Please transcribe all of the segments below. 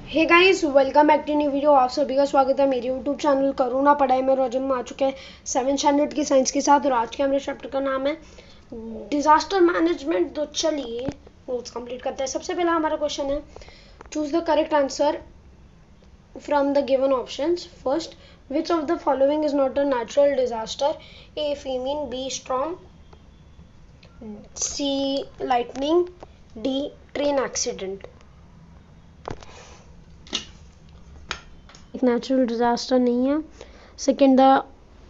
Hey guys, welcome back to new video. आप सभी का स्वागत है मेरे यूट्यूब चैनल करुणा पढ़ाई में। रोज हम आ चुके हैं 7th स्टैंडर्ड की साइंस के साथ और आज के हमारे चैप्टर का नाम है डिजास्टर मैनेजमेंट। तो चलिए नोट्स कंप्लीट करते हैं। सबसे पहला हमारा क्वेश्चन है, choose the correct answer from the given options. First, which of the following is not a natural disaster? A famine, B storm, C lightning, D train accident. एक natural disaster नहीं है। Second, the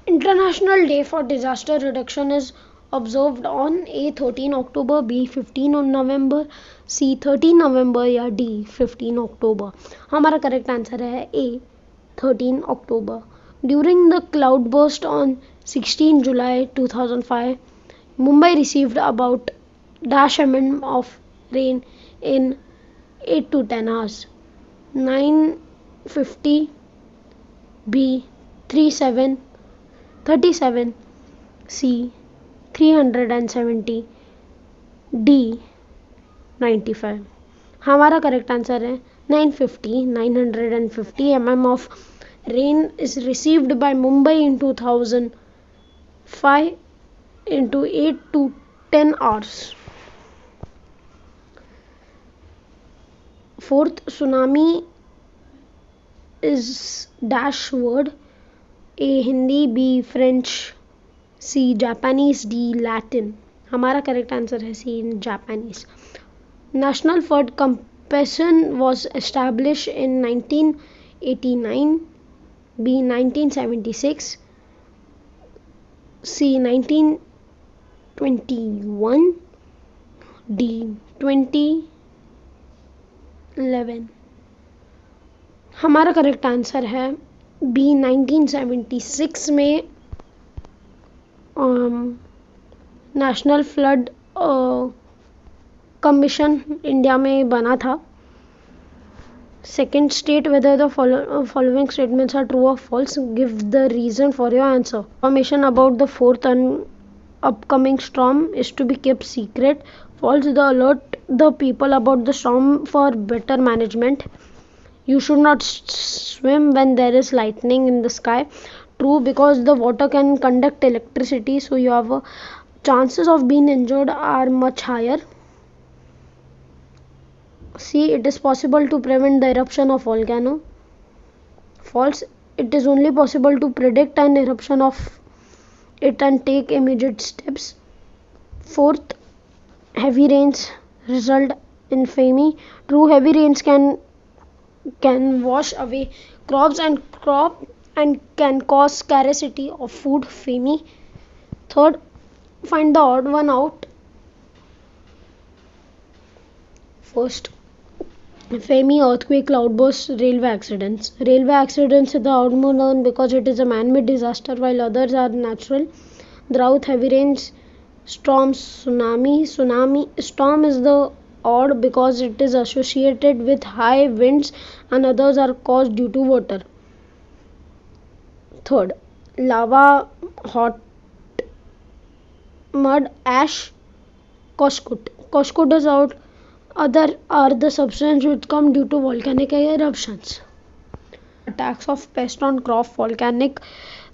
international day for disaster reduction is observed on A 13 October, B 15 November, C 13 November या D 15 October. हमारा correct answer है A 13 October. During the cloud burst on 16 July 2005, Mumbai received about -mm of rain in 8 to 10 hours. 950, B 37, C 370, D 95। हमारा correct answer है 950 mm of rain is received by Mumbai in 2005 into 8 to 10 hours. Fourth, tsunami is dash word. A Hindi, B French, C Japanese, D Latin। हमारा correct answer है C Japanese. National flood commission was established in 1989, B 1976, C 1921, D 2011। हमारा correct answer है B 1976 में national flood commission India में बना था। Second, state whether the following statements are true or false. Give the reason for your answer. Information about the fourth and upcoming storm is to be kept secret. False, the alert the people about the storm for better management. You should not swim when there is lightning in the sky. True, because the water can conduct electricity, so your chances of being injured are much higher. See, it is possible to prevent the eruption of volcano. False, it is only possible to predict an eruption of it and take immediate steps. Fourth, heavy rains result in famine. True, heavy rains can wash away crops and can cause scarcity of food, famine. Third, find the odd one out. First, famine, earthquake, cloudburst, railway accidents. Railway accidents are the odd one because it is a man-made disaster, while others are natural. Drought, heavy rains, storms, tsunami. Storm is the odd because it is associated with high winds and others are caused due to water. Third, lava, hot mud, ash, Coscut is out. Other are the substances which come due to volcanic eruptions. Attacks of pest on crop, volcanic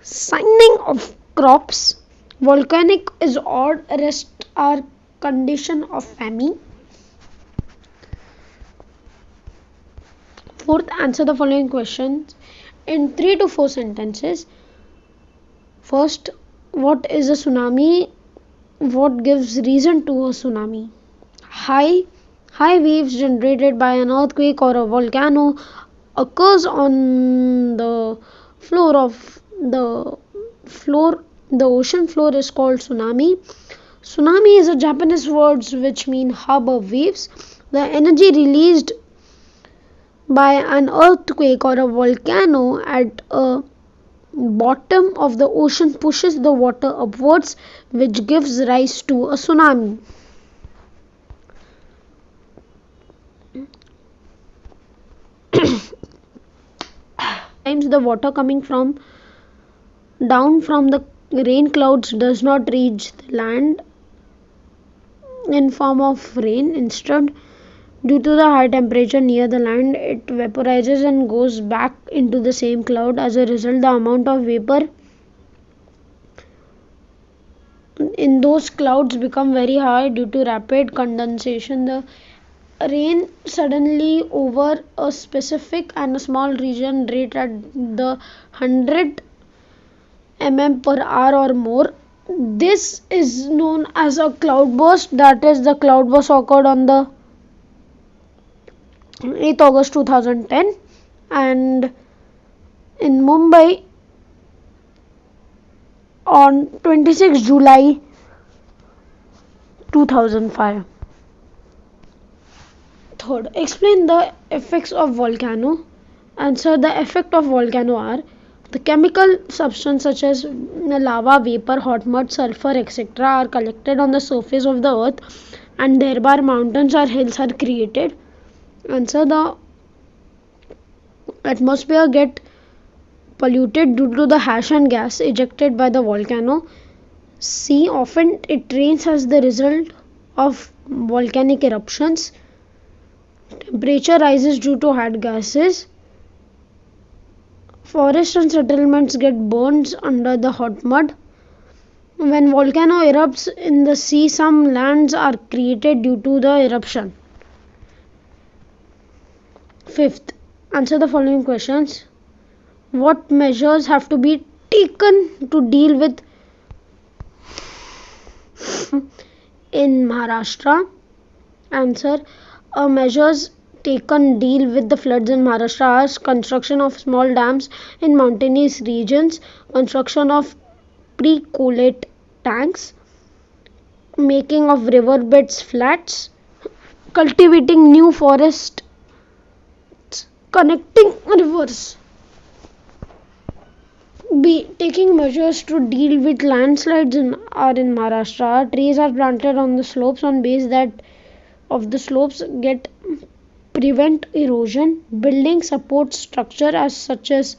signing of crops. Volcanic is odd, rest are condition of famine. Fourth, answer the following questions in 3 to 4 sentences. First, what is a tsunami? What gives reason to a tsunami? High waves generated by an earthquake or a volcano occurs on the floor of the ocean floor is called tsunami. Tsunami is a Japanese word which means harbor waves. The energy released by an earthquake or a volcano at a bottom of the ocean pushes the water upwards, which gives rise to a tsunami. Times the water coming down from the rain clouds does not reach the land in form of rain. Instead, Due to the high temperature near the land, it vaporizes and goes back into the same cloud. As a result, the amount of vapor in those clouds become very high due to rapid condensation. The rain suddenly over a specific and a small region rate at the 100 mm per hour or more. This is known as a cloudburst. That is, the cloudburst occurred on the 8th August 2010 and in Mumbai on 26 July 2005. Third, explain the effects of volcano. Answer: the effect of volcano are the chemical substance such as lava, vapor, hot mud, sulfur, etc. are collected on the surface of the earth and thereby mountains or hills are created. Answer: the atmosphere get polluted due to the ash and gas ejected by the volcano. C. Often it rains as the result of volcanic eruptions. Temperature rises due to hot gases. Forests and settlements get burned under the hot mud. When volcano erupts in the sea, some lands are created due to the eruption. Fifth, answer the following questions. What measures have to be taken to deal with in Maharashtra? Answer: measures taken deal with the floods in Maharashtra are construction of small dams in mountainous regions, construction of pre-collate tanks, making of riverbeds flats, cultivating new forests connecting rivers. B. Taking measures to deal with landslides in Maharashtra. Trees are planted on the slopes on base that of the slopes get prevent erosion. Building support structure as such as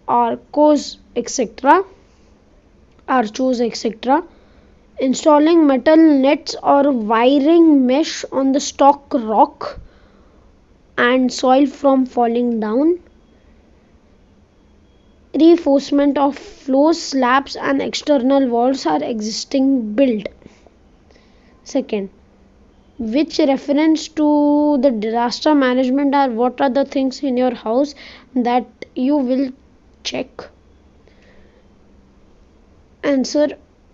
archos etc. Installing metal nets or wiring mesh on the stock rock and soil from falling down. Reinforcement of floors, slabs and external walls are existing built. Second, which reference to the disaster management are what are the things in your house that you will check? Answer: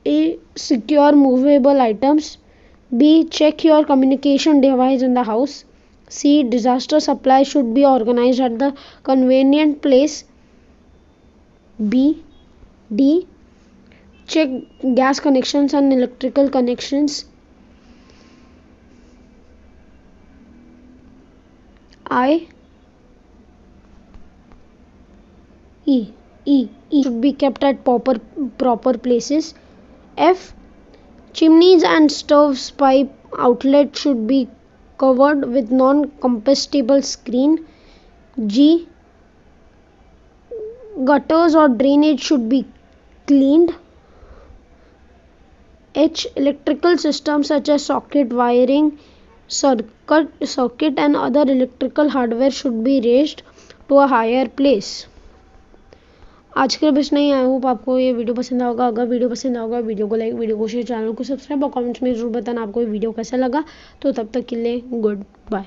A. Secure movable items. B. Check your communication device in the house. C. Disaster supply should be organized at the convenient place. D. Check gas connections and electrical connections. E should be kept at proper places. F. Chimneys and stoves pipe outlet should be covered with non-combustible screen. G. Gutters or drainage should be cleaned. H. Electrical systems such as socket wiring, circuit and other electrical hardware should be raised to a higher place. आज के बस नहीं, I hope आपको ये video पसंद होगा. अगर video पसंद होगा वीडियो को लाइक, वीडियो को शेयर, चैनल को सब्सक्राइब और कमेंट्स में जरूर बताना आपको ये वीडियो कैसा लगा. तो तब तक के लिए गुड बाय.